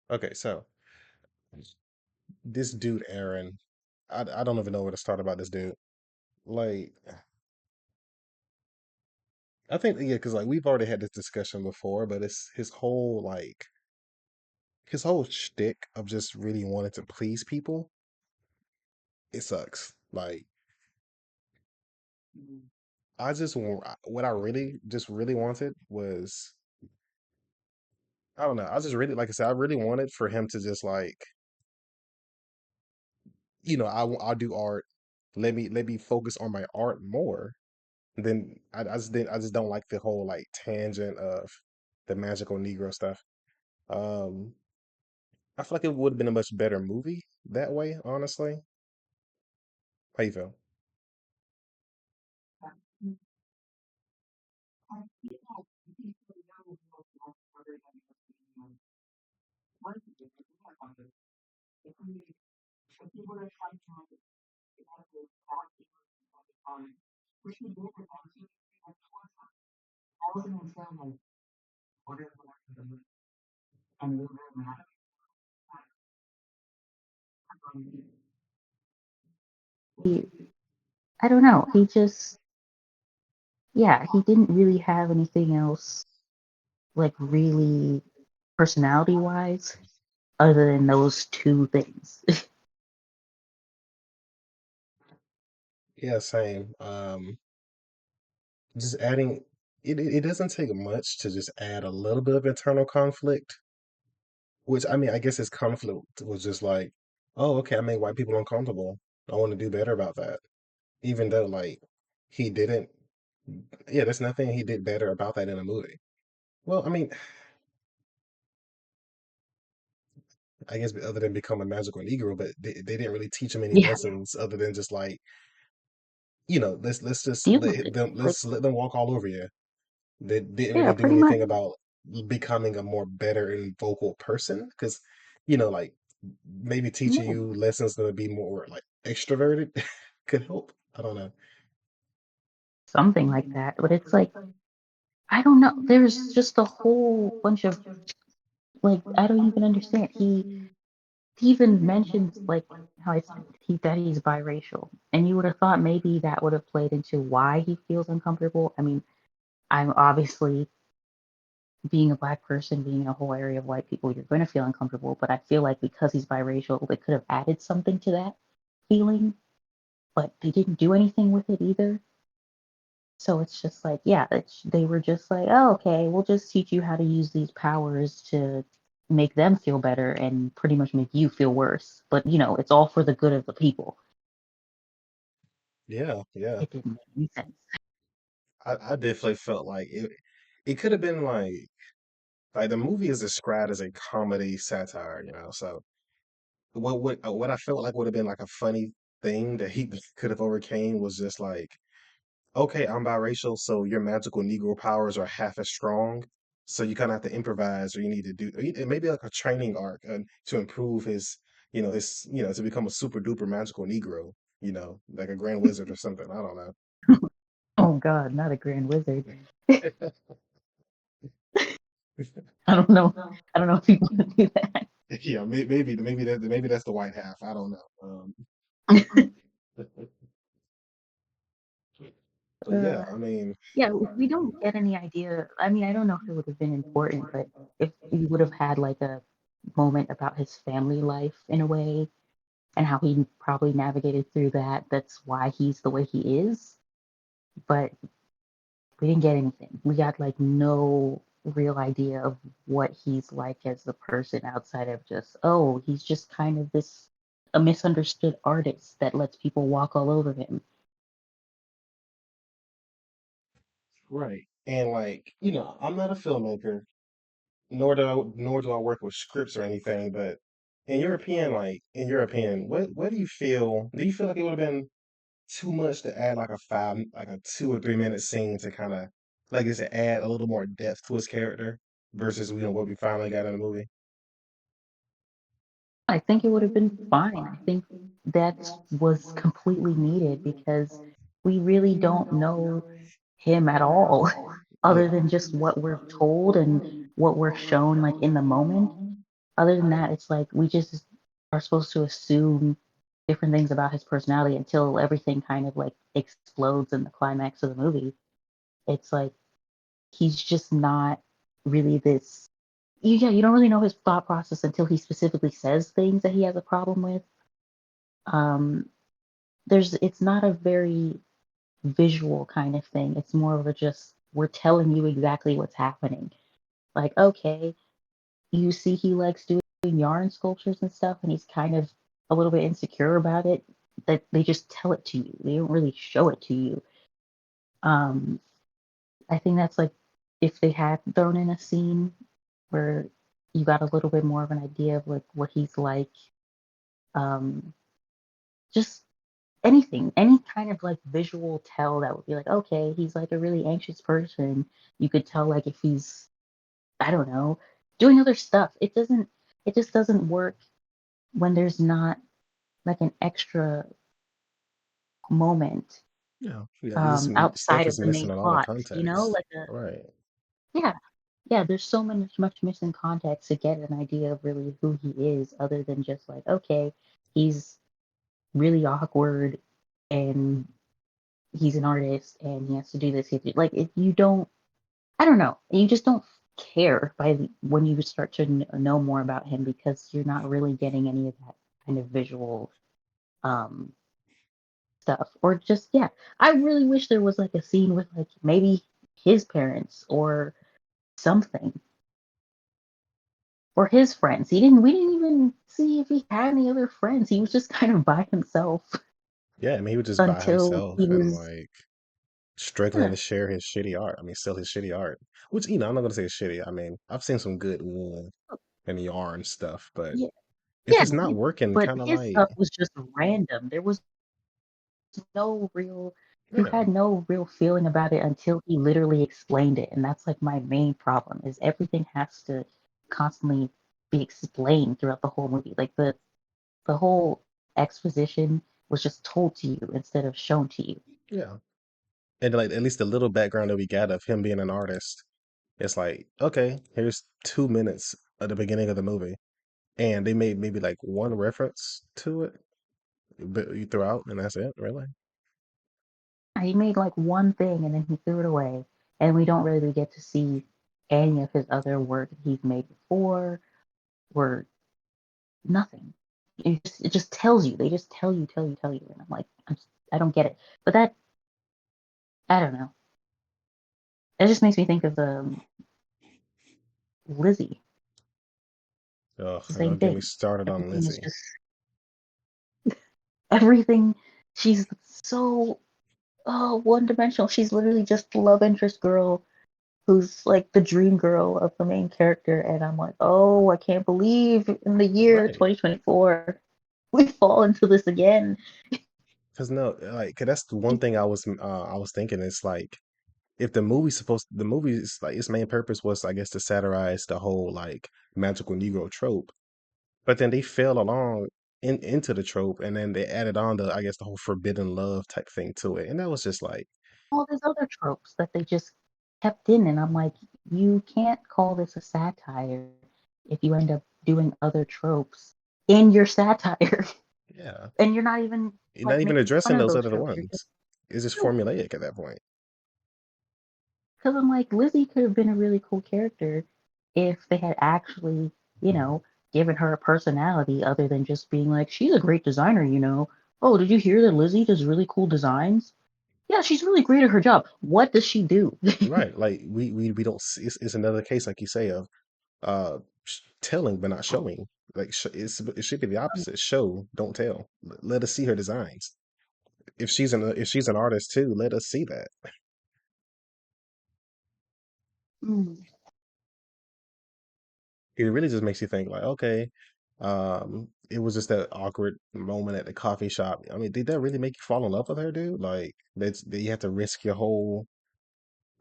Okay, so this dude, Aaron, I don't even know where to start about this dude. Like, I think, yeah, because like we've already had this discussion before, but it's his whole shtick of just really wanting to please people. It sucks. Like, what I really just really wanted was, I don't know. I just really, like I said, I really wanted for him to just like, I'll do art. Let me focus on my art more. Then I just don't like the whole like tangent of the magical Negro stuff. Um, I feel like it would have been a much better movie that way, honestly. How you feel? He, I don't know. He just, yeah, he didn't really have anything else, like really personality wise, other than those two things. Yeah, same. Just adding it doesn't take much to just add a little bit of internal conflict, which I mean, I guess his conflict was just like, oh, okay, I made white people uncomfortable. I want to do better about that. Even though like he didn't, yeah, there's nothing he did better about that in a movie. Well, I mean, I guess other than become a magical Negro, but they didn't really teach him any Yeah, lessons other than just like, let's just deal with it. Like, let them walk all over you. They didn't yeah, really do pretty much anything about becoming a more better and vocal person because, like maybe teaching yeah, you lessons to be more like extroverted could help. I don't know. something like that. But it's like, I don't know. There's just a whole bunch of like, I don't even understand. He even mentions like how that he's biracial, and you would have thought maybe that would have played into why he feels uncomfortable. I mean, I'm obviously being a black person, being in a whole area of white people, you're going to feel uncomfortable. But I feel like because he's biracial, they could have added something to that feeling, but they didn't do anything with it either. So it's just like, yeah, they were just like, oh, okay, we'll just teach you how to use these powers to make them feel better and pretty much make you feel worse. But, it's all for the good of the people. Yeah, yeah. It didn't make any sense. I definitely felt like it could have been like the movie is described as a comedy satire. So what I felt like would have been like a funny thing that he could have overcame was just like, okay, I'm biracial, so your magical Negro powers are half as strong. So you kind of have to improvise, or you need to do, it may be like a training arc to improve to become a super duper magical Negro, like a Grand Wizard or something. I don't know. Oh God, not a grand wizard. I don't know. I don't know if you want to do that. Yeah, maybe that's the white half. I don't know. But yeah, uh, I mean, yeah, if we don't get any idea. I mean, I don't know if it would have been important, but if we would have had like a moment about his family life in a way and how he probably navigated through that, that's why he's the way he is. But we didn't get anything. We got like no real idea of what he's like as a person outside of just, oh, he's just kind of this a misunderstood artist that lets people walk all over him. right. And like, I'm not a filmmaker, nor do I work with scripts or anything, but in your opinion, what do you feel like it would have been too much to add like a 2 or 3 minute scene to kind of, like I said, add a little more depth to his character versus what we finally got in the movie? I think it would have been fine. I think that was completely needed because we really don't know him at all, other Yeah. than just what we're told and what we're shown like in the moment. Other than that, it's like we just are supposed to assume different things about his personality until everything kind of like explodes in the climax of the movie. It's like he's just not really this. Yeah, you don't really know his thought process until he specifically says things that he has a problem with. Um, it's not a very visual kind of thing. It's more of a just we're telling you exactly what's happening. Like, okay, you see he likes doing yarn sculptures and stuff, and he's kind of a little bit insecure about it. That they just tell it to you. They don't really show it to you. Um, I think that's like if they had thrown in a scene where you got a little bit more of an idea of like what he's like. Um, just anything, any kind of like visual tell that would be like, okay, he's like a really anxious person. You could tell like if he's, I don't know, doing other stuff. It just doesn't work when there's not like an extra moment Yeah, yeah. This stuff outside of is the main missing a lot of plot, you know? context. Like a Right. yeah, yeah, there's so much missing context to get an idea of really who he is, other than just like, okay, he's really awkward and he's an artist and he has to do this. Like if you don't, I don't know, you just don't care when you start to know more about him because you're not really getting any of that kind of visual um stuff or just yeah. I really wish there was like a scene with like maybe his parents or something or his friends. We didn't even see if he had any other friends. He was just kind of by himself Yeah, I mean, he was just by until he himself and was like struggling yeah, to share his shitty art. I mean, sell his shitty art, which I'm not gonna say it's shitty. I mean, I've seen some good wool and yarn stuff, but yeah, if yeah, it's not working, but kind of his like, stuff was just random. There was no real you yeah, had no real feeling about it until he literally explained it, and that's like my main problem is everything has to constantly be explained throughout the whole movie. Like the whole exposition was just told to you instead of shown to you. yeah, and like at least the little background that we got of him being an artist, it's like, okay, here's 2 minutes at the beginning of the movie, and they made maybe like one reference to it, but throughout, and that's it, really. He made like one thing and then he threw it away, and we don't really get to see any of his other work that he's made before or nothing. It just tells you. They just tell you, and I'm like, I don't get it. But that I don't know. It just makes me think of Lizzie. Ugh, It's the same don't get me thing. started on Everything is Lizzie. just everything. She's so one dimensional. She's literally just the love interest girl who's like the dream girl of the main character, and I'm like, oh, I can't believe in the year Right. 2024 we fall into this again. Cause no, like, 'cause that's the one thing I was thinking. It's like if the movie's like its main purpose was, I guess, to satirize the whole like magical Negro trope, but then they fell along into the trope, and then they added on the, I guess, the whole forbidden love type thing to it, and that was just like, All these other tropes that they just kept in, and I'm like, you can't call this a satire if you end up doing other tropes in your satire, yeah, and you're not even you're not like even making fun addressing of those those other tropes. You're just ones. It's just no, formulaic at that point. because I'm like, Lizzie could have been a really cool character if they had actually, you know, given her a personality other than just being like, she's a great designer, you know. Oh, did you hear that Lizzie does really cool designs? Yeah, she's really great at her job. What does she do? Right, like we don't see, it's another case like you say of telling but not showing. Like it should be the opposite. Show, don't tell. Let us see her designs. If she's an artist too, let us see that. Mm. It really just makes you think like, okay, it was just that awkward moment at the coffee shop. I mean, did that really make you fall in love with her, dude? Like that you have to risk your whole.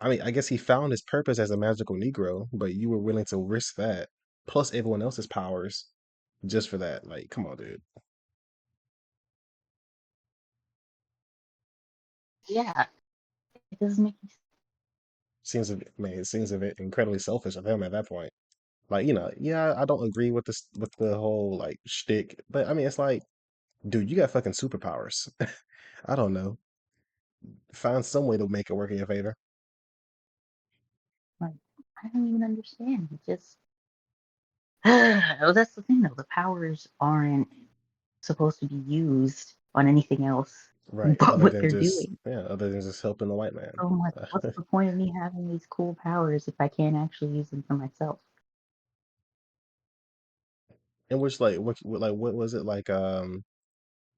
I mean, I guess he found his purpose as a magical Negro, but you were willing to risk that plus everyone else's powers just for that. Like, come on, dude. Yeah, it doesn't make Seems a bit, man, it seems a bit incredibly selfish of him at that point. Like, yeah, I don't agree with this with the whole like shtick, but I mean, it's like, dude, you got fucking superpowers. I don't know. Find some way to make it work in your favor. Like, I don't even understand. It just well, that's the thing though. The powers aren't supposed to be used on anything else Right. but what they're doing. Other than just helping the white man. So I'm like, what's the point of me having these cool powers if I can't actually use them for myself? And which what was it like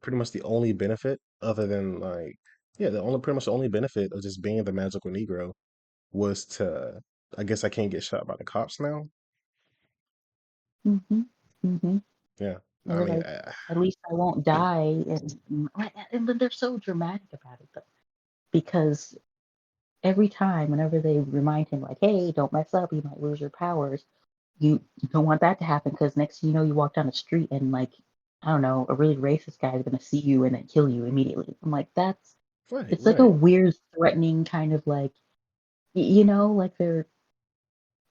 pretty much the only benefit other than like yeah, the only pretty much the only benefit of just being the magical Negro was to I guess I can't get shot by the cops now. Hmm. Hmm. Yeah. I They're mean, like, at least I won't die, and then they're so dramatic about it though, because every time, whenever they remind him, like, hey, don't mess up, you might lose your powers. You don't want that to happen because next thing you know, you walk down the street and like, I don't know, a really racist guy is gonna see you and then kill you immediately. I'm like, that's right, it's like a right, weird, threatening kind of like, like they're.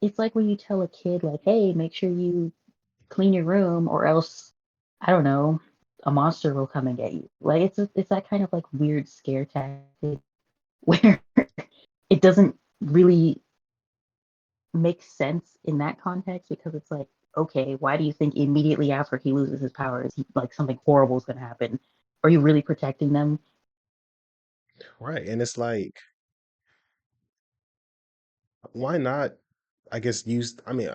It's like when you tell a kid like, hey, make sure you clean your room or else, I don't know, a monster will come and get you. Like it's that kind of like weird scare tactic where it doesn't really make sense in that context because it's like, okay, why do you think immediately after he loses his powers, like something horrible is going to happen? Are you really protecting them? right. And it's like, why not? I guess use. I mean,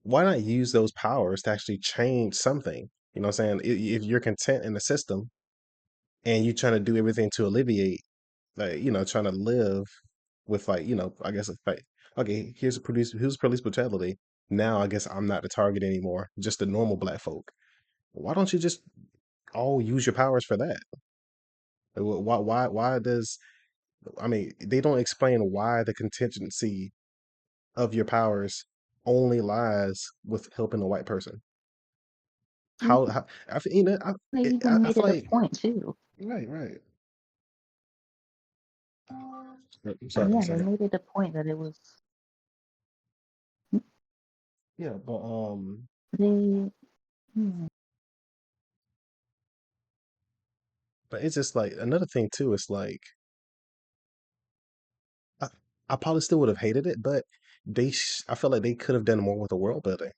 why not use those powers to actually change something? You know what I'm saying? If you're content in the system and you're trying to do everything to alleviate, like, trying to live with like, I guess it's like, okay, here's police brutality. Now I guess I'm not the target anymore, just the normal black folk. Why don't you just all use your powers for that? Why does I mean, they don't explain why the contingency of your powers only lies with helping a white person. How I feel, They even I made feel it a like point too. right, right. Oh Sorry, one yeah, they second. made it a point that it was Yeah, but they. Hmm, it's just like another thing too. It's like I, I probably still would have hated it, but I felt like they could have done more with the world building.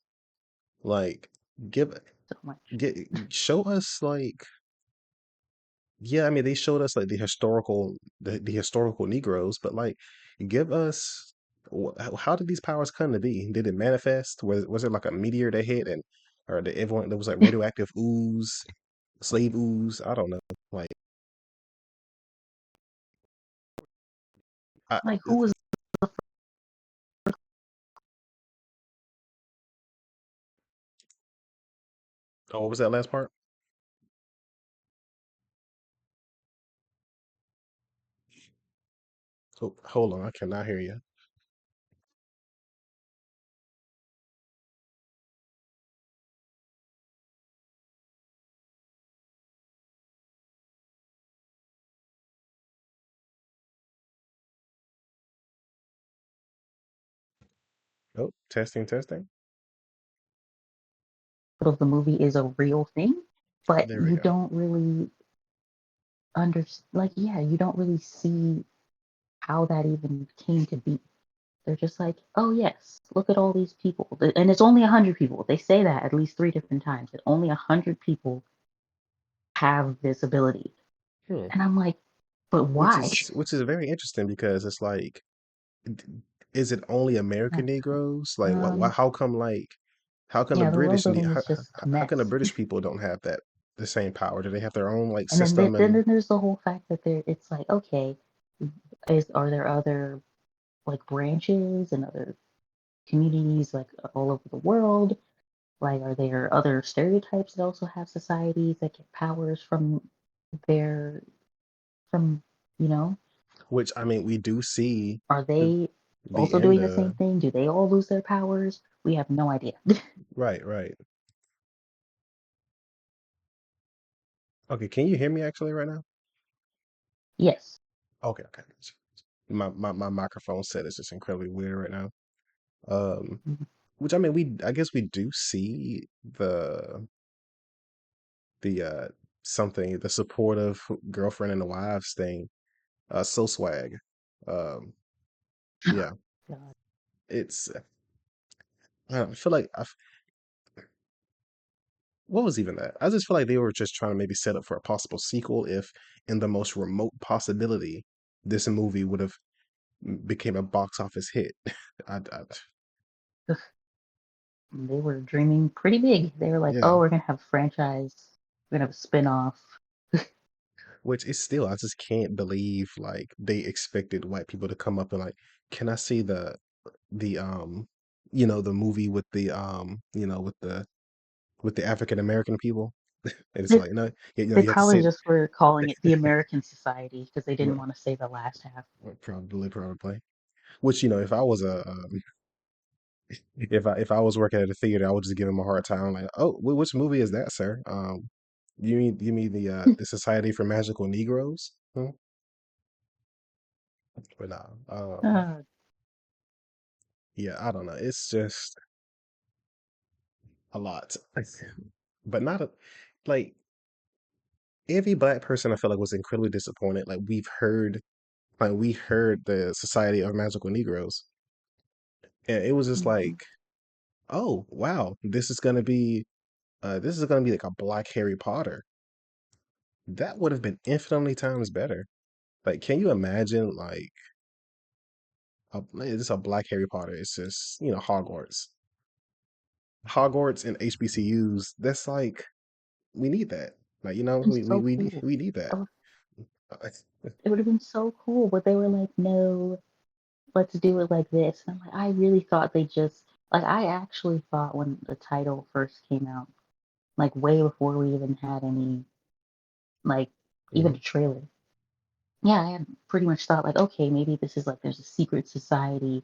Like give so much. get show us like yeah, I mean they showed us like the historical Negroes, but like give us how did these powers come to be? Did it manifest? Was it like a meteor that hit and or did everyone there was like radioactive ooze, slave ooze? I don't know. Like I, Like who was oh, what was that last part? Oh, hold on, I cannot hear you. Oh, testing, testing. of the movie is a real thing, but There we you go. don't really like yeah, you don't really see how that even came to be. They're just like, oh yes, look at all these people, and it's only 100 people. They say that at least three different times. That only 100 people have this ability, Hmm. and I'm like, but why? Which is very interesting because it's like, d- is it only American Yeah. Negroes? Like, Um, how come how come the yeah, the world British building is just a how come the mess. British people don't have the same power? Do they have their own like And then system and then there's the whole fact that it's like, okay, are there other like branches and other communities like all over the world? Like, are there other stereotypes that also have societies that get powers their from you know? which I mean we do see Are the they the also end doing the same of thing? Do they all lose their powers? We have no idea. right, right. Okay, can you hear me actually right now? Yes. Okay, okay. My microphone set is just incredibly weird right now. Um, Mhm. which I mean, I guess we do see the something, the supportive girlfriend and the wives thing. So swag. Um, yeah, God. it's. I feel like what was even that? I just feel like they were just trying to maybe set up for a possible sequel if, in the most remote possibility, this movie would have became a box office hit. I Ugh, they were dreaming pretty big. They were like, yeah, "Oh, we're gonna have a franchise. We're gonna have a spin-off." which is still I just can't believe like they expected white people to come up and like, can I see the the movie with the African American people? And it's They, like no, they you have to say probably it. just were calling it the American Society because they didn't want to say the last half. Probably. Which if I was if I was working at a theater, I would just give him a hard time. Like, oh, which movie is that, sir? You mean the Society for Magical Negroes? Hmm? But nah, Uh, yeah, I don't know. It's just a lot, but not a like every black person. I feel like was incredibly disappointed. We heard the Society of Magical Negroes, and it was just like, mhm. oh wow, this is gonna be like a Black Harry Potter. That would have been infinitely times better. Like, can you imagine like it's a Black Harry Potter? It's just Hogwarts and HBCUs. That's like we need that. Like Been we we so we, cool. we need that. Oh, Uh, it would have been so cool, but they were like, "No, let's do it like this." And I'm like, I really thought they just like I actually thought when the title first came out, like way before we even had any like even mhm. a trailer. Yeah, I had pretty much thought like, okay, maybe this is like there's a secret society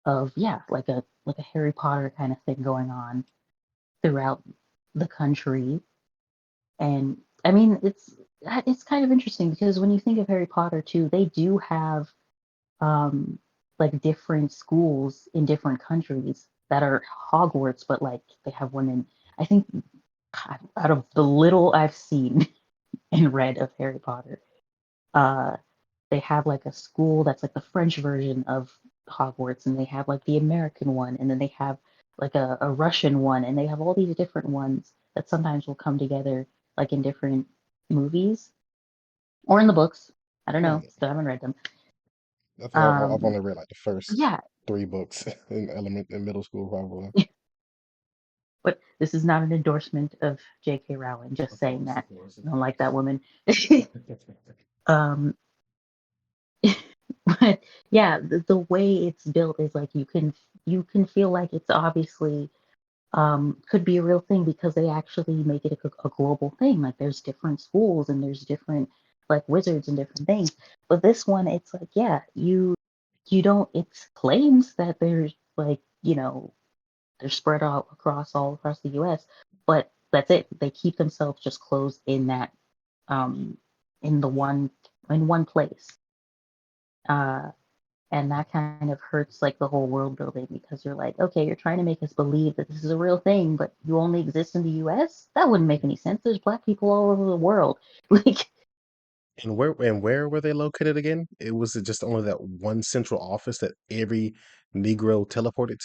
of yeah, like a Harry Potter kind of thing going on throughout the country. And I mean, it's kind of interesting because when you think of Harry Potter too, they do have um like different schools in different countries that are Hogwarts, but like they have one in I think out of the little I've seen and read of Harry Potter, uh they have like a school that's like the French version of Hogwarts, and they have like the American one, and then they have like a Russian one, and they have all these different ones that sometimes will come together like in different movies or in the books. I don't know, Hmm. still haven't read them. I think I've Um, only read like the first yeah, three books in middle school, probably. but this is not an endorsement of J.K. Rowling. Just Of saying course, that of course. I don't like that woman. um, but yeah, the way it's built is like you can feel like it's obviously could be a real thing because they actually make it a global thing. Like there's different schools and there's different like wizards and different things. But this one, it's like yeah, you don't. It's claims that there's like they're spread out across all across the U.S. But that's it. They keep themselves just closed in that um in the one in one place. Uh, and that kind of hurts like the whole world building because you're like, okay, you're trying to make us believe that this is a real thing, but you only exist in the US? That wouldn't make any sense. There's black people all over the world. Like, And where were they located again? It was just only that one central office that every Negro teleported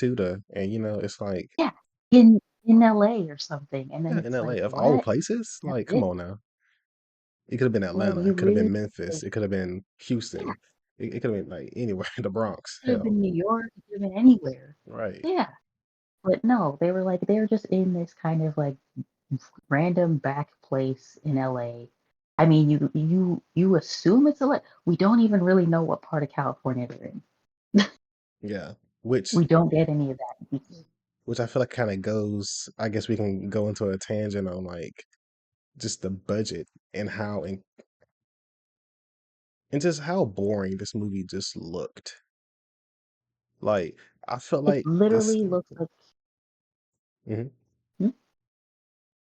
and it's like, yeah, in LA or something. And then yeah, in it's like, LA of all what? places. That's Like, come it? on now. It could have been Like, Atlanta. you It could have really been Memphis. like, It could have been yeah, Houston. It could have been like anywhere, the Bronx. it could have Hell, been New York, it could have been anywhere. right? Yeah. But no, they were just in this kind of like random back place in LA. I mean, you assume it's LA. We don't even really know what part of California they're in. Yeah. Which We don't get any of that. which I feel like kind of goes. I guess we can go into a tangent on like just the budget and and just how boring this movie just looked. Like I felt It like this. literally looks like. Mhm. Hmm?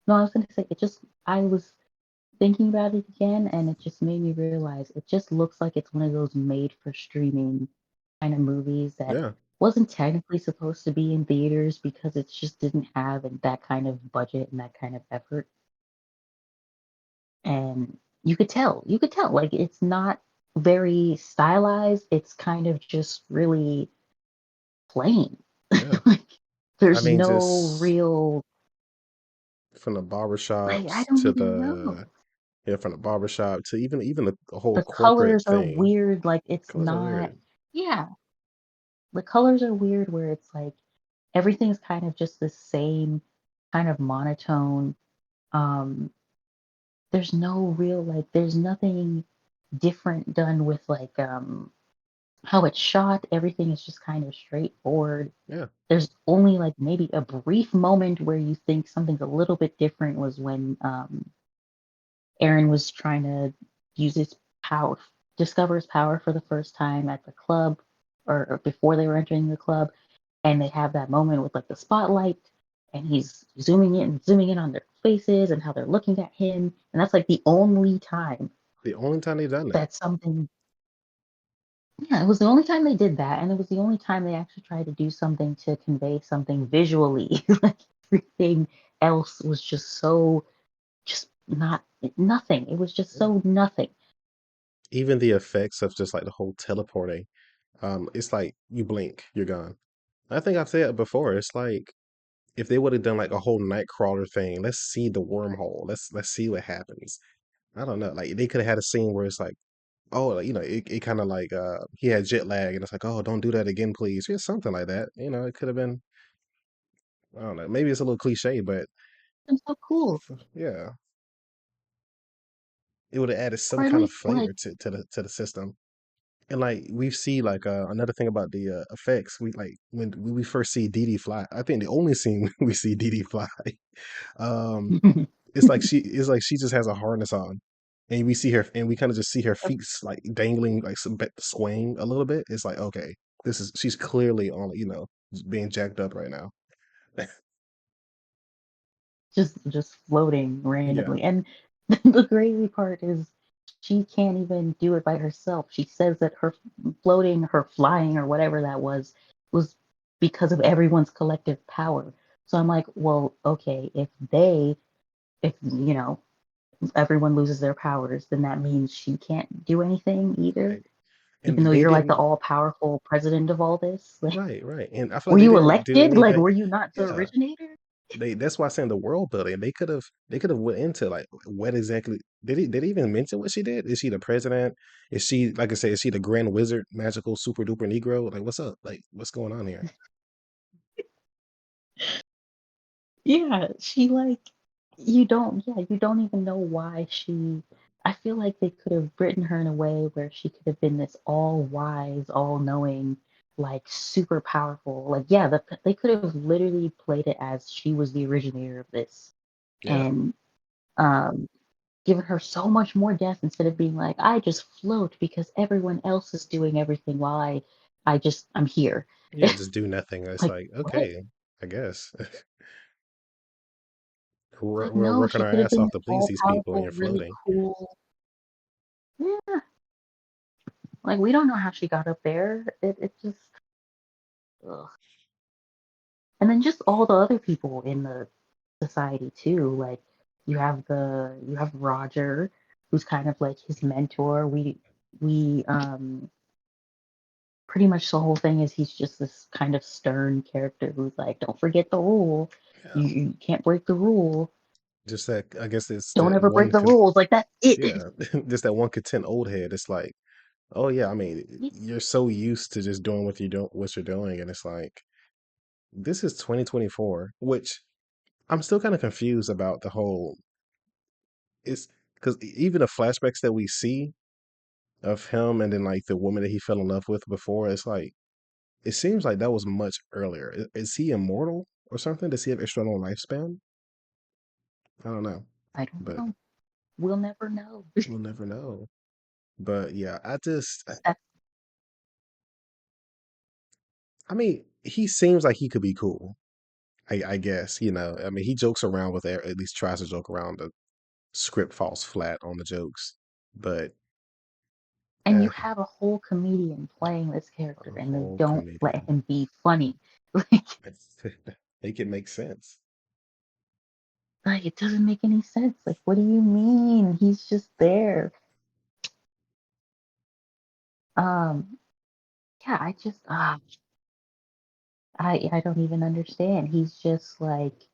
No, I was gonna say it just. I was thinking about it again, and it just made me realize it just looks like it's one of those made for streaming kind of movies that Yeah. wasn't technically supposed to be in theaters because it just didn't have that kind of budget and that kind of effort. And you could tell, like it's not very stylized. It's kind of just really plain. Yeah. Like I there's mean, no just real from the like I barbershops don't to even know. the yeah, from the barbershop to even the whole The corporate colors are thing. weird, like it's Colors are not weird. yeah, the colors are weird where it's like everything's kind of just the same kind of monotone. Um there's no real like there's nothing different done with like how it's shot. Everything is just kind of straightforward. Yeah. There's only like maybe a brief moment where you think something's a little bit different was when Aaron was trying to use his power, discover his power for the first time at the club, or before they were entering the club, and they have that moment with like the spotlight, and he's zooming in on their faces and how they're looking at him, and that's like the only time The only time they've done that. that something. Yeah, it was the only time they did that, and it was the only time they actually tried to do something to convey something visually. Like everything else was just so just not nothing. It was just Yeah. so nothing. Even the effects of just like the whole teleporting, it's like you blink, you're gone. I think I've said it before. It's like if they would have done like a whole Nightcrawler thing, let's see the wormhole. Let's see what happens. I don't know. Like they could have had a scene where it's like, oh, like, it kind of like he had jet lag, and it's like, oh, don't do that again, please. Yeah, something like that. It could have been. I don't know. Maybe it's a little cliche, but It's so cool. yeah, it would have added some Or at kind of least like flavor to the system. And like we see like another thing about the effects, we like when we first see Dee Dee fly. I think the only scene we see Dee Dee fly, um, it's like she just has a harness on, and we see her, and we kind of just see her feet like dangling, like some bit swaying a little bit. It's like okay, she's clearly on, being jacked up right now. just floating Yeah, randomly. And the crazy part is she can't even do it by herself. She says that her floating, her flying, or whatever that was because of everyone's collective power. So I'm like, well, okay, if everyone loses their powers, then that means she can't do anything either. right. And Even though they you're like the didn't. all-powerful president of all this, like, Right, right. And I feel were like they you didn't do elected? Like, anything. were you not the Yeah. originator? That's why I'm saying the world building. They could have went into like what exactly did he even mention what she did? Is she the president? Is she, like I said, is she the grand wizard, magical super duper Negro? Like what's up? Like what's going on here? Yeah, she like you don't even know why she I feel like they could have written her in a way where she could have been this all wise, all knowing, like super powerful. Like yeah, they could have literally played it as she was the originator of this Yeah. and um given her so much more depth instead of being like, I just float because everyone else is doing everything while I'm here. Yeah, just do nothing. It's Like like, what? okay, I guess. We're, But we're no, working she our could have ass been off this to please all these people and powerful, you're really floating. cool. Yeah, like we don't know how she got up there. It just, ugh. And then just all the other people in the society too. Like you have Roger, who's kind of like his mentor. We pretty much the whole thing is he's just this kind of stern character who's like, don't forget the rule. Yeah. You can't break the rule. Just that I guess it's Don't that ever break one the rules. Like that's it. yeah, just that one content old head. It's like, oh yeah, I mean, you're so used to just doing what you're doing, and it's like this is 2024, which I'm still kind of confused about the whole. It's because even the flashbacks that we see of him and then like the woman that he fell in love with before, it's like it seems like that was much earlier. Is he immortal or something? Does he have external lifespan? I don't know, I don't but know. We'll never know. we'll never know. But yeah, I mean, he seems like he could be cool. I guess, I mean, he jokes around with at least tries to joke around. The script falls flat on the jokes, but And you Eh, have a whole comedian playing this character, a and they whole don't let comedian. him be funny. Like, Make it make sense. like it doesn't make any sense. Like, what do you mean? He's just there. Um, yeah, I just I don't even understand. He's just like,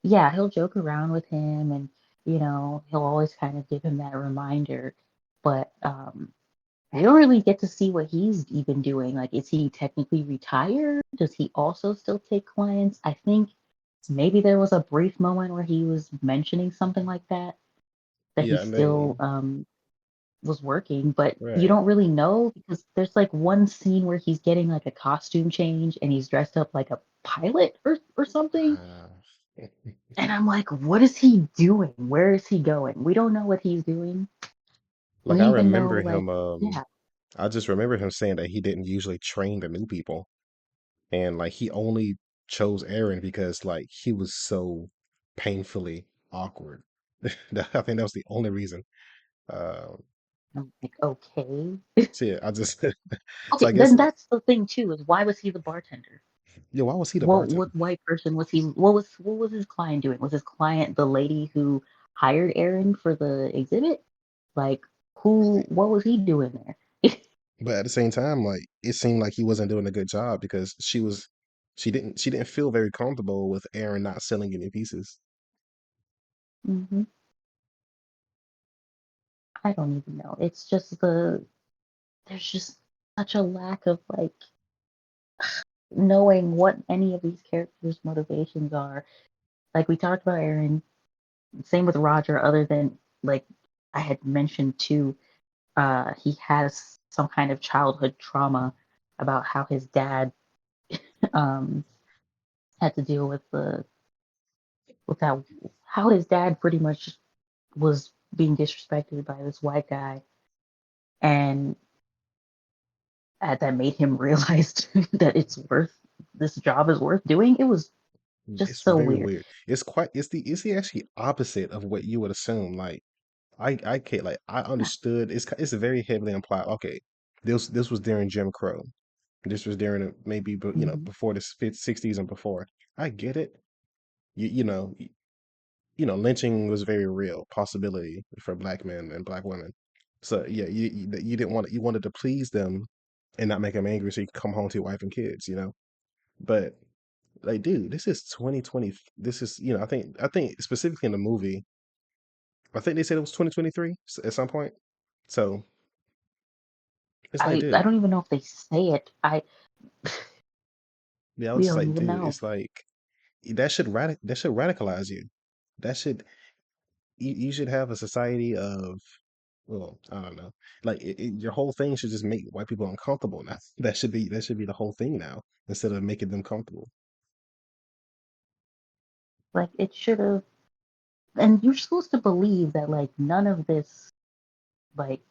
yeah, he'll joke around with him, and he'll always kind of give him that reminder, but I don't really get to see what he's even doing. Like, is he technically retired? Does he also still take clients? I think maybe there was a brief moment where he was mentioning something like that he Yeah, I still mean, was working, but you right. don't really know because there's like one scene where he's getting like a costume change and he's dressed up like a pilot or something. Uh, And I'm like, what is he doing? Where is he going? We don't know what he's doing. like And I even though, remember like, him. yeah, I just remember him saying that he didn't usually train the new people, and like he only chose Aaron because like he was so painfully awkward. I think that was the only reason. Uh, I'm like, okay. so yeah, I just so Okay, I guess then like, that's the thing too, is why was he the bartender? yeah, why was he the What bartender? white person was he? What was his client doing? Was his client the lady who hired Aaron for the exhibit? Like, who? What was he doing there? But at the same time, like it seemed like he wasn't doing a good job because she didn't feel very comfortable with Aaron not selling any pieces. hmm I don't even know. It's just there's just such a lack of like knowing what any of these characters' motivations are. Like we talked about Aaron, same with Roger, other than like I had mentioned too, he has some kind of childhood trauma about how his dad um had to deal with that how his dad pretty much was being disrespected by this white guy and that made him realize that this job is worth doing. It was just It's so very weird. weird. It's the actually opposite of what you would assume. Like I can't like I understood it's very heavily implied. Okay, this was during Jim Crow. This was during maybe Mhm. before the 60s and before. I get it. Lynching was very real possibility for black men and black women. So yeah, you didn't want you wanted to please them and not make them angry so you could come home to your wife and kids. But like, dude, this is 2020. This is, I think specifically in the movie, I think they said it was 2023 at some point. So it's like, I dude, don't even know if they say it. I yeah, I was We just don't like, even dude, know. it's like that should radicalize you. That should you should have a society of, well, I don't know, like your whole thing should just make white people uncomfortable now. That should be the whole thing now instead of making them comfortable. Like it should have, and you're supposed to believe that like none of this like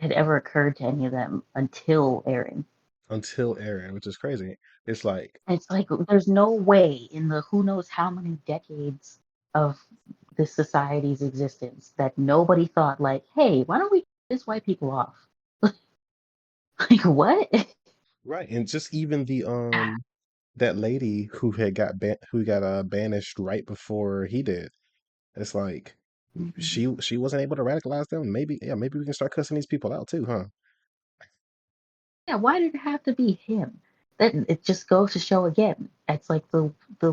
had ever occurred to any of them until Aaron. Until Aaron, which is crazy. It's like, And it's like there's no way in the who knows how many decades of this society's existence that nobody thought like, hey, why don't we piss white people off? Like what? right, and just even the that lady who got banished right before he did. It's like Mhm. she wasn't able to radicalize them. Maybe, yeah, maybe we can start cussing these people out too, huh? Yeah, why did it have to be him? That it just goes to show again. It's like the the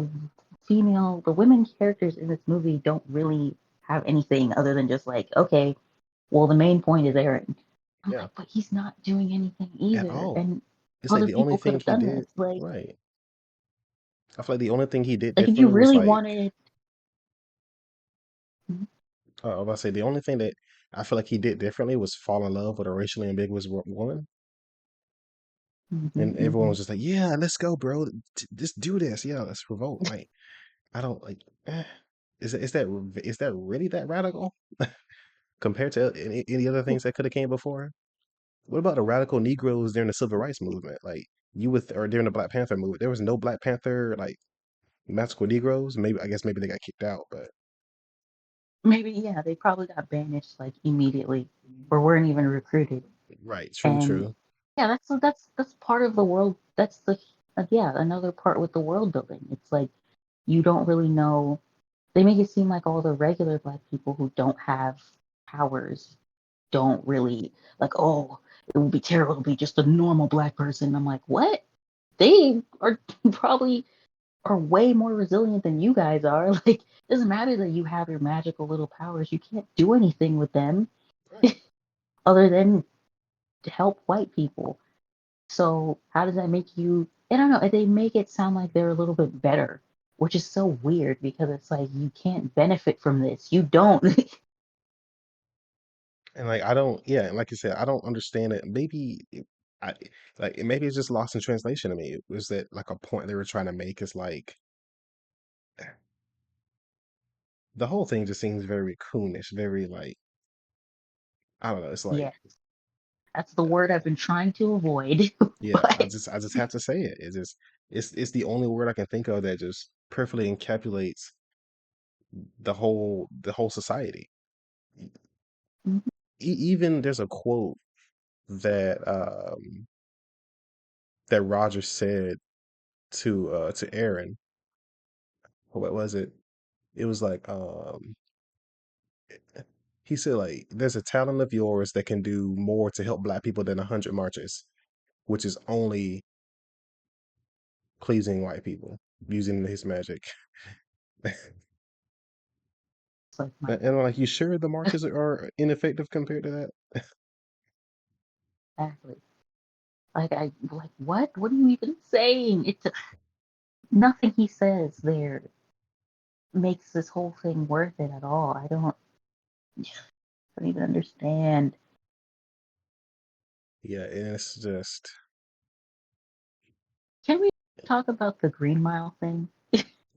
women characters in this movie don't really have anything other than just like, okay, well, the main point is Aaron. I'm Yeah, like, but he's not doing anything at either, all. and It's like other the only people could thing have he done did this. right. I feel like the only thing he did Like if you differently was really like, wanted, I was about to say the only thing that I feel like he did differently was fall in love with a racially ambiguous woman, Mhm, and everyone mhm. was just like, "Yeah, let's go, bro. Just do this. Yeah, let's revolt." Like, I don't like. Eh, is that really that radical compared to any other things that could have came before? What about the radical Negroes during the Civil Rights movement? Like or during the Black Panther movement, there was no Black Panther like magical Negroes. Maybe I guess maybe they got kicked out, but Maybe yeah, they probably got banished like immediately, or weren't even recruited. Right. True. And True. yeah, that's part of the world. That's the yeah, another part with the world building. It's like you don't really know. They make it seem like all the regular black people who don't have powers don't really like, oh, it would be terrible to be just a normal black person. I'm like, what? They are probably are way more resilient than you guys are. Like, it doesn't matter that you have your magical little powers. You can't do anything with them Right. other than to help white people. So how does that make you? I don't know. They make it sound like they're a little bit better, which is so weird because it's like you can't benefit from this. You don't. And like I don't, yeah, and like you said, I don't understand it. I maybe it's just lost in translation to me. It was that like a point they were trying to make is like the whole thing just seems very coonish, very like I don't know. It's like Yeah, that's the word I've been trying to avoid. yeah, But I just have to say it. It's the only word I can think of that just perfectly encapsulates the whole society. Even there's a quote that that Roger said to Aaron. What was it? It was like he said like there's a talent of yours that can do more to help black people than 100 marches, which is only pleasing white people using his magic. it's like my And I'm like, you sure the marches are ineffective compared to that? exactly. Like I like what? What are you even saying? It's nothing he says there makes this whole thing worth it at all. I don't even understand. Yeah, and it's just Can we talk about the Green Mile thing?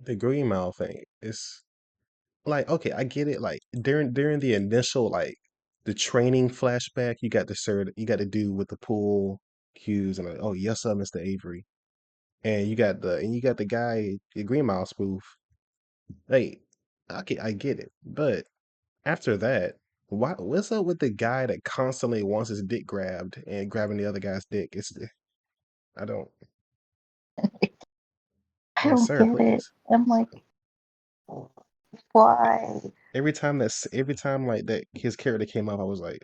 the Green Mile thing. It's like okay, I get it. Like during the initial like the training flashback, you got the dude with the pool cues and like, oh yes sir, Mr. Avery. And you got the guy, the Green Mile spoof. Hey, okay, I get it. But after that, what's up with the guy that constantly wants his dick grabbed and grabbing the other guy's dick? I don't I like don't sir, get it. please. I'm like, why? Every time like that his character came up, I was like,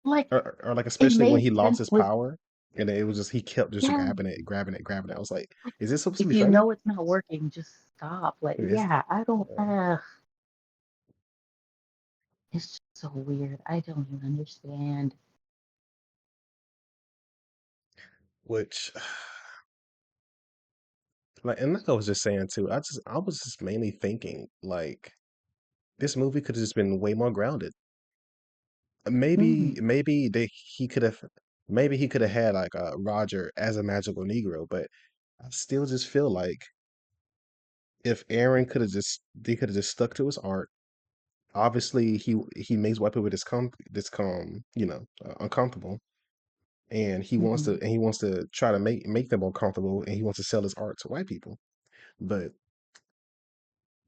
Like, or like it especially when made he lost sense his with, power and it was just he kept just yeah, grabbing it, grabbing it, grabbing it. I was like, like, is this supposed to if be you funny? know it's not working, just stop. Like, It's, yeah, I don't, uh, it's just so weird. I don't even understand. which like and like I was just saying too, I was just mainly thinking like this movie could have just been way more grounded. Hmm. Maybe he could have maybe he could have had like Roger as a magical Negro, but I still just feel like if Aaron could have just they could have just stuck to his art. Obviously, he makes white people discom uncomfortable, and Hmm. he wants to try to make them more comfortable, and he wants to sell his art to white people. But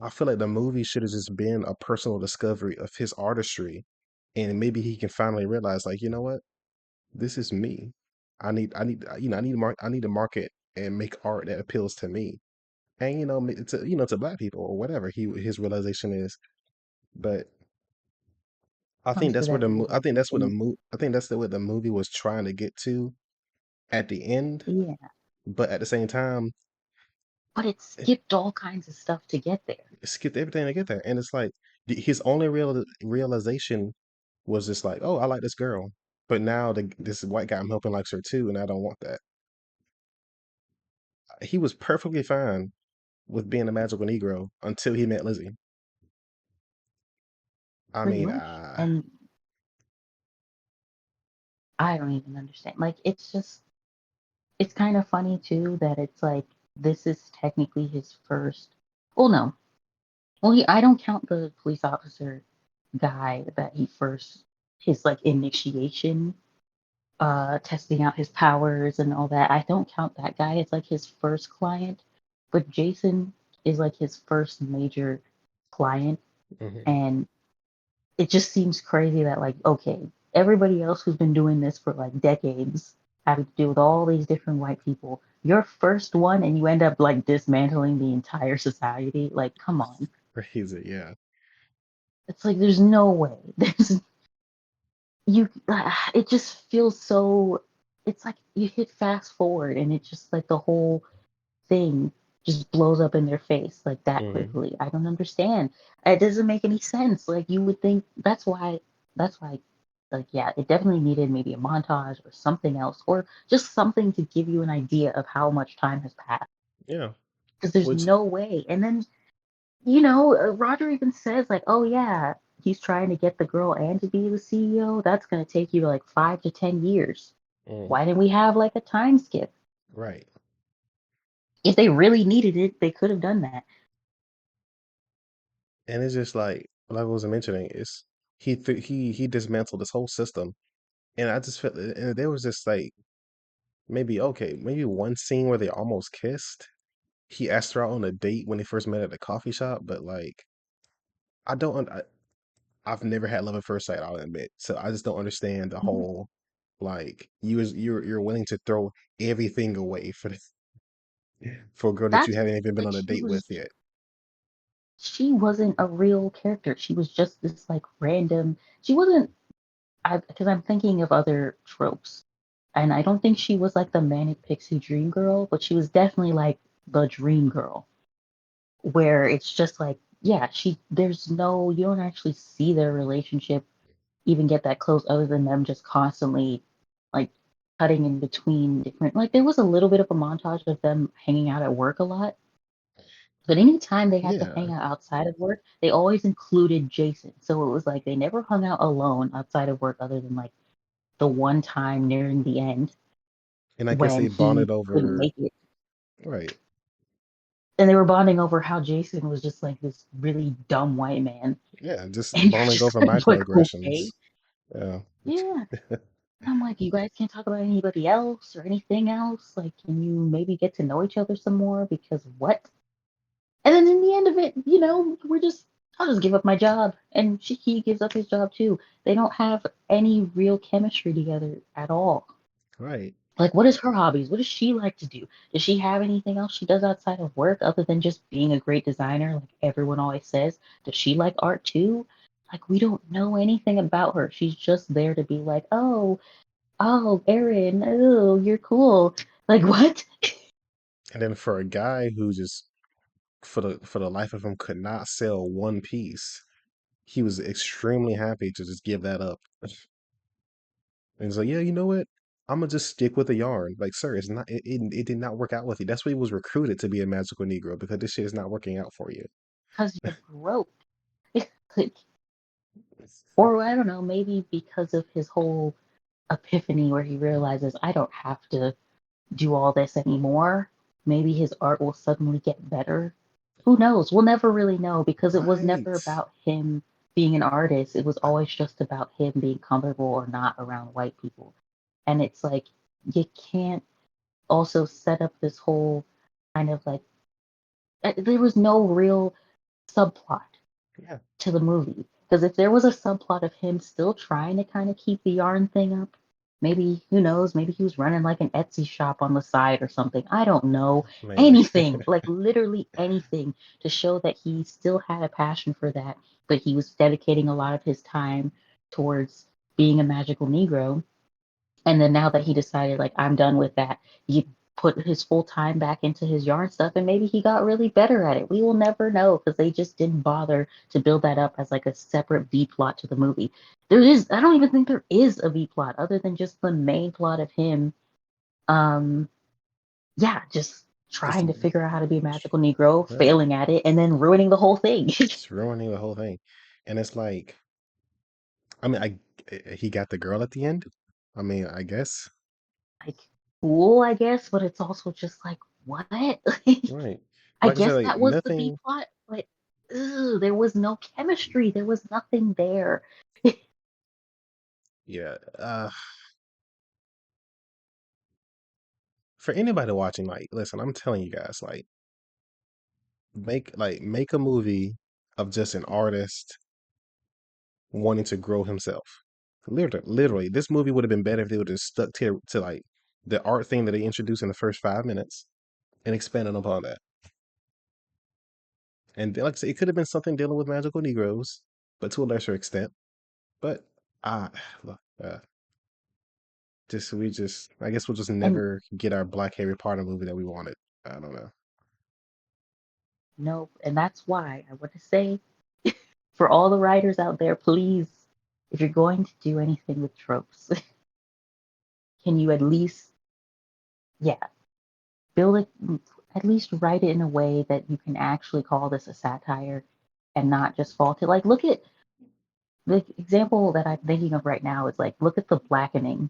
I feel like the movie should have just been a personal discovery of his artistry, and maybe he can finally realize, like, you know what, this is me. I need to market and make art that appeals to me, and to to black people or whatever his realization is. But I think Comes to that's where that realization. I think that's what the movie was trying to get to at the end. Yeah, But at the same time, but it it skipped all kinds of stuff to get there. skipped everything to get there. And it's like his only realization was just like, oh, I like this girl. But now this white guy I'm helping likes her too, and I don't want that. He was perfectly fine with being a magical Negro until he met Lizzie. I Pretty mean, much. And I don't even understand. Like, it's just, it's kind of funny too that it's like, this is technically his first. Well, no. Well, I don't count the police officer guy that he first, his like initiation, testing out his powers and all that. I don't count that guy as like his first client, but Jason is like his first major client. mhm. And it just seems crazy that, like, okay. Everybody else who's been doing this for like decades, having to deal with all these different white people. You're first one, and you end up like dismantling the entire society. Like, come on. Crazy, yeah. It's like there's no way. There's you. It just feels so. It's like you hit fast forward, and it's just like the whole thing just blows up in their face like that Hmm. quickly. I don't understand. It doesn't make any sense. Like you would think that's why like yeah, it definitely needed maybe a montage or something else or just something to give you an idea of how much time has passed Yeah. because there's Which no way. And then Roger even says like, "Oh yeah, he's trying to get the girl and to be the CEO. That's going to take you like 5 to 10 years. mm, Why didn't we have like a time skip? right. If they really needed it, they could have done that." And it's just like I was mentioning, it's he dismantled this whole system. And I just felt and there was just like maybe one scene where they almost kissed. He asked her out on a date when they first met at the coffee shop, but like I don't I've never had love at first sight, I'll admit. So I just don't understand the whole like you're willing to throw everything away for for a girl that you That's haven't even been like on a date with yet. she wasn't a real character. She was just this like random. She wasn't I because I'm thinking of other tropes. And I don't think she was like the manic pixie dream girl, but she was definitely like the dream girl where it's just like yeah, there's no you don't actually see their relationship even get that close other than them just constantly like cutting in between different like there was a little bit of a montage of them hanging out at work a lot. But anytime they had to hang Yeah. out outside of work, they always included Jason. So it was like they never hung out alone outside of work other than like the one time nearing the end And I guess when they he bonded couldn't over make it. right. And they were bonding over how Jason was just like this really dumb white man. Yeah, just And you're bonding just over kind of like, okay. microaggressions. Yeah. Yeah. And I'm like, you guys can't talk about anybody else or anything else. Like, can you maybe get to know each other some more? Because what? And then in the end of it, I'll just give up my job. And he gives up his job too. They don't have any real chemistry together at all. Right. Like, what is her hobbies? What does she like to do? Does she have anything else she does outside of work other than just being a great designer, like everyone always says? Does she like art too? Like, we don't know anything about her. She's just there to be like, oh, Erin, oh, you're cool. Like, what? And then for a guy who just for the life of him could not sell one piece, he was extremely happy to just give that up. And he's like, yeah, you know what? I'm gonna just stick with the yarn. Like, sir, it did not work out with you. That's why he was recruited to be a magical Negro because this shit is not working out for you. Because you're broke. Like, or I don't know, maybe because of his whole epiphany where he realizes I don't have to do all this anymore. Maybe his art will suddenly get better. Who knows? We'll never really know because it was never Right. about him being an artist. It was always just about him being comfortable or not around white people. And it's like you can't also set up this whole kind of like there was no real subplot Yeah. to the movie. Because if there was a subplot of him still trying to kind of keep the yarn thing up, maybe, who knows, maybe he was running like an Etsy shop on the side or something. I don't know. Maybe. Anything, like literally anything to show that he still had a passion for that, but he was dedicating a lot of his time towards being a magical Negro. And then now that he decided, like, I'm done with that, he put his full time back into his yarn stuff and maybe he got really better at it. We will never know because they just didn't bother to build that up as like a separate B plot to the movie. I don't even think there is a B plot other than just the main plot of him, um, yeah, just just trying to figure out how to be a magical Negro, right. failing at it, and then ruining the whole thing. Just ruining the whole thing. And it's like, I mean, he got the girl at the end. I mean, I guess. Like, cool, I guess, but it's also just like, what? Right. I Like I said, guess like that was the B nothing. plot, but there was no chemistry. There was nothing there. Yeah. For anybody watching, like, listen, I'm telling you guys, like, make a movie of just an artist wanting to grow himself. Literally, this movie would have been better if they would have stuck to like the art thing that they introduced in the first 5 minutes and expanded upon that. And like I say, it could have been something dealing with magical Negroes, but to a lesser extent. But ah, look, I guess we'll just And never get our Black Harry Potter movie that we wanted. I don't know. no, and that's why I want to say for all the writers out there, please, if you're going to do anything with tropes, can you at least, yeah, build it, at least write it in a way that you can actually call this a satire and not just fall to like, look at the example that I'm thinking of right now is like, look at the blackening.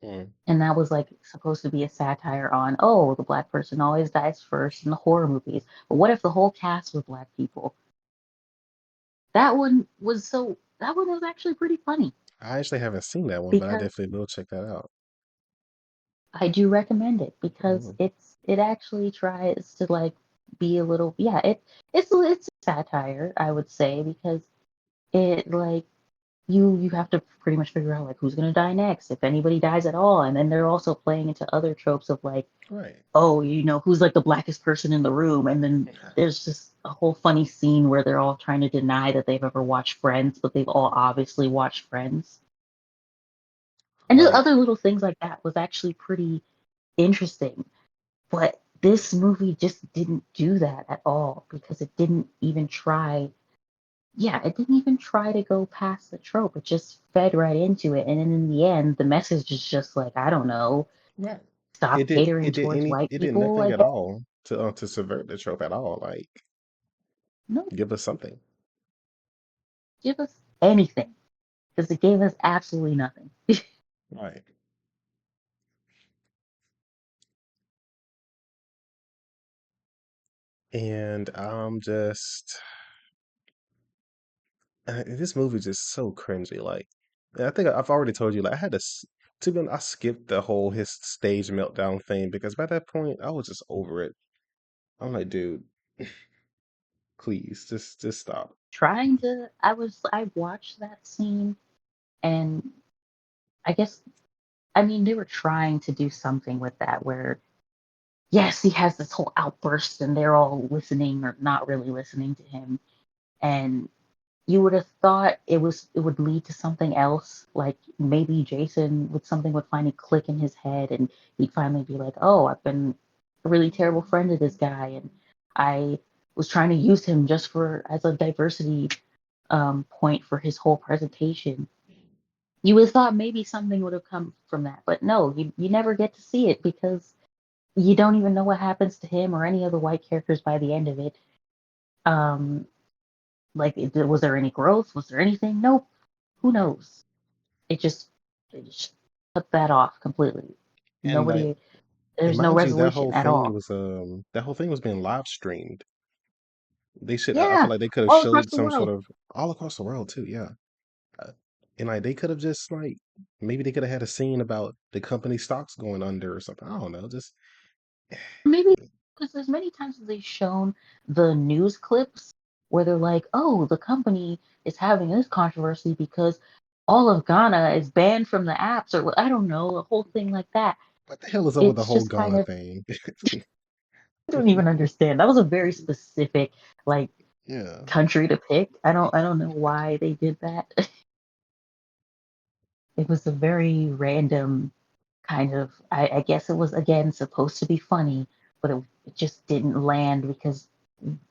Mm, And that was like supposed to be a satire on, oh, the black person always dies first in the horror movies. But what if the whole cast were black people? That one was actually pretty funny I actually haven't seen that one, but I because definitely will check that out. I do recommend it because Mm, it actually tries to like be a little, yeah, it's a satire, I would say, because it like you have to pretty much figure out like who's gonna die next, if anybody dies at all. And then they're also playing into other tropes of like, right. oh, who's like the blackest person in the room. And then there's just a whole funny scene where they're all trying to deny that they've ever watched Friends, but they've all obviously watched Friends. And just Like, other little things like that was actually pretty interesting. But this movie just didn't do that at all because it didn't even try. Yeah, it didn't even try to go past the trope. It just fed right into it. And then in the end, the message is just like, I don't know, right. stop catering towards white It did people, nothing I at guess. all to subvert the trope at all. Like, No, give us something. give us anything because it gave us absolutely nothing. Right. And I'm just this movie just so cringy. Like, and I think I've already told you. Like, I had to be honest, I skipped the whole his stage meltdown thing because by that point I was just over it. I'm like, dude, please, just stop. I watched that scene and I guess, I mean, they were trying to do something with that where, yes, he has this whole outburst and they're all listening or not really listening to him. And you would have thought it would lead to something else, like maybe Jason would something would finally click in his head and he'd finally be like, oh, I've been a really terrible friend to this guy and I was trying to use him just for as a diversity point for his whole presentation. You would have thought maybe something would have come from that, but no, you never get to see it because you don't even know what happens to him or any of the white characters by the end of it. Um, like, was there any growth? Was there anything? Nope. Who knows? It just, it just cut that off completely. And like, Nobody, and there's no mind you, resolution at all. that whole thing was being live streamed. They should. I feel Yeah, like they could have all across showed the some sort world. of all across the world too. Yeah. Uh, And like they could have just like maybe they could have had a scene about the company stocks going under or something. I don't know. Just Maybe because there's many times that they've shown the news clips where they're like, oh, the company is having this controversy because all of Ghana is banned from the apps, or I don't know, a whole thing like that. what the hell is up with the It's whole just kind Ghana of, thing? I don't even understand. That was a very specific, like, Yeah. country to pick. I don't know why they did that. It was a very random kind of, I guess it was again supposed to be funny, but it just didn't land because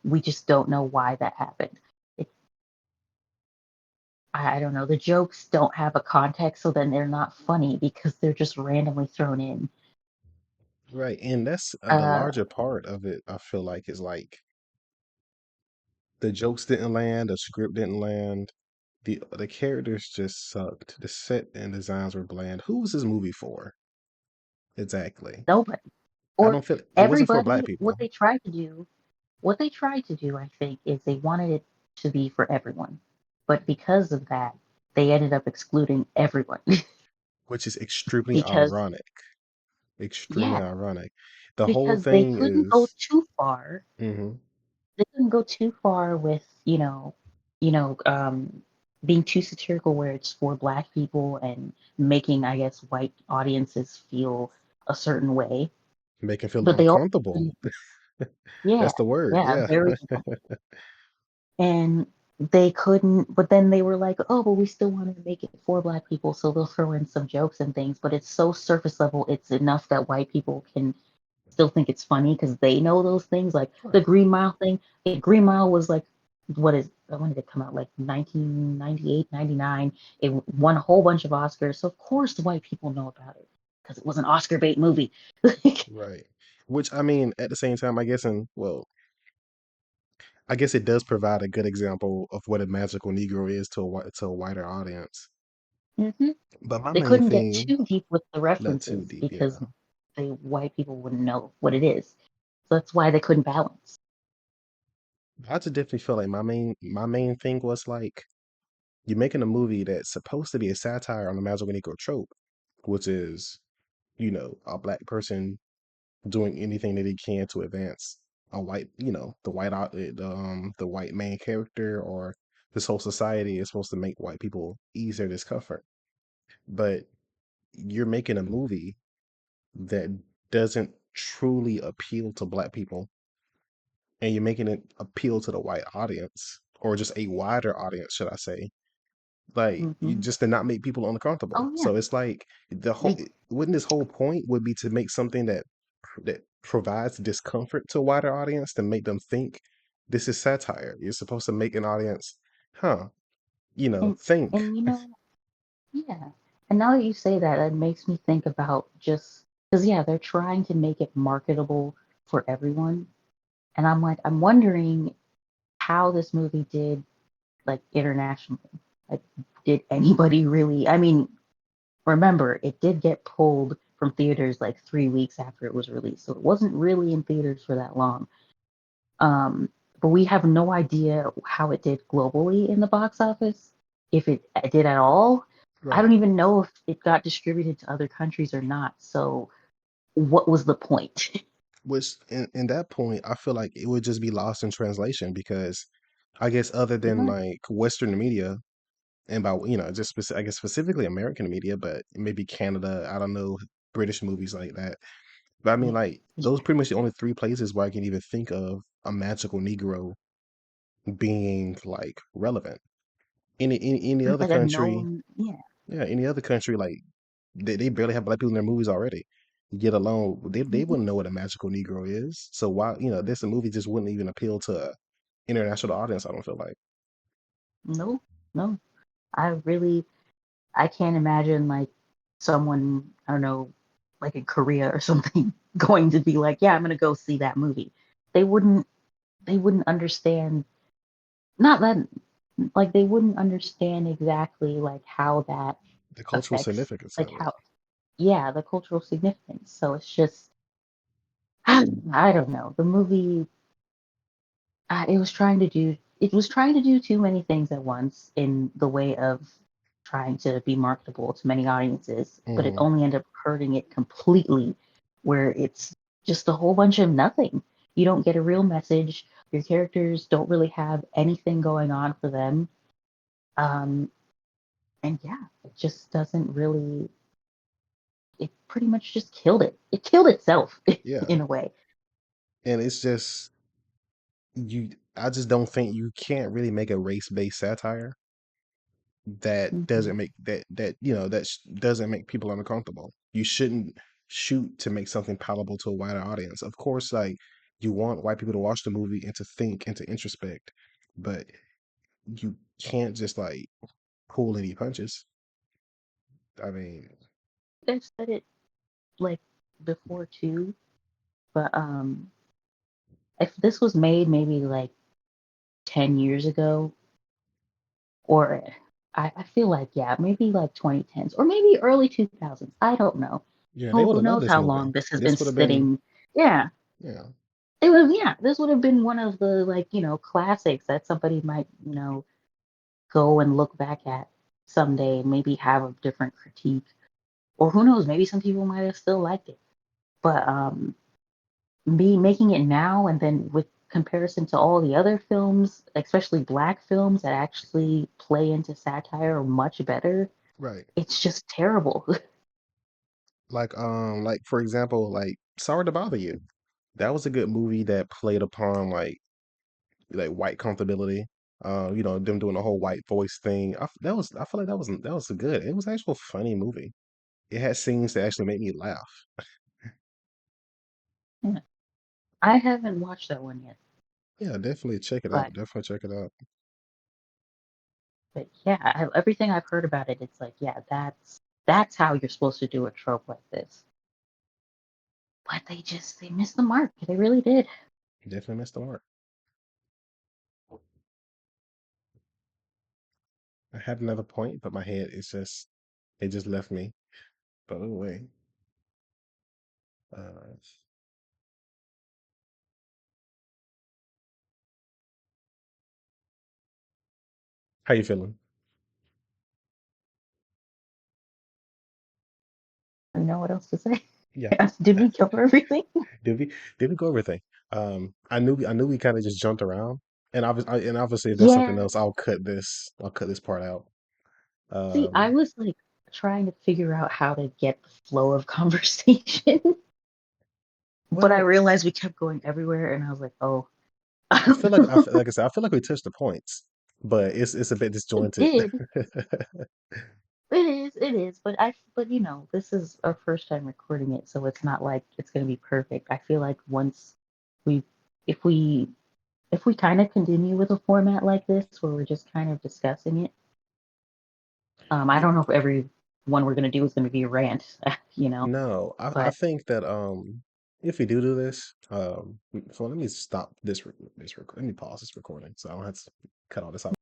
we just don't know why that happened. It, I don't know. The jokes don't have a context, so then they're not funny because they're just randomly thrown in. Right. And that's the Uh, larger part of it, I feel like, is like the jokes didn't land, the script didn't land, the characters just sucked. The set and designs were bland. Who was this movie for? Exactly. Nobody I or don't feel it wasn't for black everybody. people, What they tried to do, I think, is they wanted it to be for everyone, but because of that, they ended up excluding everyone which is extremely because ironic. Extremely yeah, ironic. The whole because they thing couldn't go is too far. mhm, They couldn't go too far with, you know, being too satirical where it's for black people and making, I guess, white audiences feel a certain way. Make him feel But they also uncomfortable. couldn't, yeah, That's the word. yeah, Yeah. very uncomfortable. And they couldn't, but then they were like, oh, but we still want to make it for black people, so they'll throw in some jokes and things, but it's so surface level, it's enough that white people can still think it's funny because they know those things. Like the Right. Green Mile thing. The Green Mile was like, what is, when did it come out? Like 1998, 99. It won a whole bunch of Oscars. So of course the white people know about it because it was an Oscar bait movie. Like, Right. Which I mean, at the same time, I guess, and well, I guess it does provide a good example of what a magical Negro is to to a wider audience. mhm. But my They main couldn't get thing, too deep with the not too references deep, because yeah. the white people wouldn't know what it is. So that's why they couldn't balance. I just definitely feel like my main thing was like you're making a movie that's supposed to be a satire on the magical Negro trope, which is, a black person doing anything that he can to advance a white, the white main character or this whole society is supposed to make white people ease their discomfort. But you're making a movie that doesn't truly appeal to black people and you're making it appeal to the white audience or just a wider audience, should I say. Like you Hmm. just to not make people uncomfortable. Oh yeah, So it's like the whole they wouldn't this whole point would be to make something that provides discomfort to a wider audience to make them think this is satire. You're supposed to make an audience, huh, and think. and yeah. And now that you say that, it makes me think about just because, yeah, they're trying to make it marketable for everyone. And I'm like, I'm wondering how this movie did, like, internationally. Like, did anybody really? I mean, remember, it did get pulled from theaters like 3 weeks after it was released. So it wasn't really in theaters for that long. But we have no idea how it did globally in the box office, if it did at all. I Right. don't even know if it got distributed to other countries or not. So what was the point? Which in that point, I feel like it would just be lost in translation because I guess other It than might. like Western media, and by just I guess specifically American media, but maybe Canada. I don't know British movies like that. But I mean, Yeah, like those yeah. pretty much the only three places where I can even think of a magical Negro being like relevant. Any other Like a country, known, yeah. yeah, any other country like they barely have black people in their movies already. Get alone, they Mhm. wouldn't know what a magical Negro is. So why this movie just wouldn't even appeal to a international audience. I don't feel like. No, no. I really, I can't imagine like someone, I don't know, like in Korea or something, going to be like, yeah, I'm gonna go see that movie. They wouldn't, they wouldn't understand. Not that, like they wouldn't understand exactly like how that The cultural affects, significance like of it. how, yeah, the cultural significance. So it's just, I don't know. The movie, it was trying to do too many things at once in the way of trying to be marketable to many audiences, but it Hmm. only ended up hurting it completely, where it's just a whole bunch of nothing. You don't get a real message. Your characters don't really have anything going on for them. Um, and yeah, it just doesn't really, it pretty much just killed it. It killed itself Yeah, in a way. and it's just you. I just don't think you can't really make a race-based satire that Hmm. doesn't make doesn't make people uncomfortable. You shouldn't shoot to make something palatable to a wider audience. Of course, like you want white people to watch the movie and to think and to introspect, but you can't just like pull any punches. I mean, I've said it like before too, but if this was made maybe like 10 years ago, or I feel like, yeah, maybe like 2010s, or maybe early 2000s. I don't know. yeah, they would Who have loved knows this how movie. long this has been This would have been, sitting? Yeah, yeah, it was, yeah, this would have been one of the, like, classics that somebody might, go and look back at someday and maybe have a different critique. Or who knows, maybe some people might have still liked it. But me making it now and then with comparison to all the other films, especially black films that actually play into satire much better, Right. it's just terrible. Like for example, like Sorry to Bother You. That was a good movie that played upon like white comfortability. Them doing the whole white voice thing. I feel like that was a good. It was actually a funny movie. It had scenes that actually made me laugh. Yeah. I haven't watched that one yet, Yeah, definitely check it but out. Definitely check it out. yeah, everything I've heard about it, it's like, yeah, that's how you're supposed to do a trope like this. But they missed the mark. They really did. Definitely missed the mark. I had another point, but my head is just it just left me. But oh wait. Uh, how you feeling? I don't know what else to say. Yeah. Did we cover everything? Did we did we go everything? I knew we kind of just jumped around, and obviously if there's something Yeah. else, I'll cut this part out. See, I Um, was like trying to figure out how to get the flow of conversation, but I well, realized we kept going everywhere, and I was like, oh, I I don't feel like know. like I said, I feel like we touched the points, but it's a bit We disjointed. did. It is, but this is our first time recording it, so it's not like it's gonna be perfect. I feel like once we, if we, if we kind of continue with a format like this, where we're just kind of discussing it, I Y- don't know if every one we're gonna do is gonna be a rant, no, I but think that if we do this, so let me stop this let me pause this recording so I don't have to cut all this out.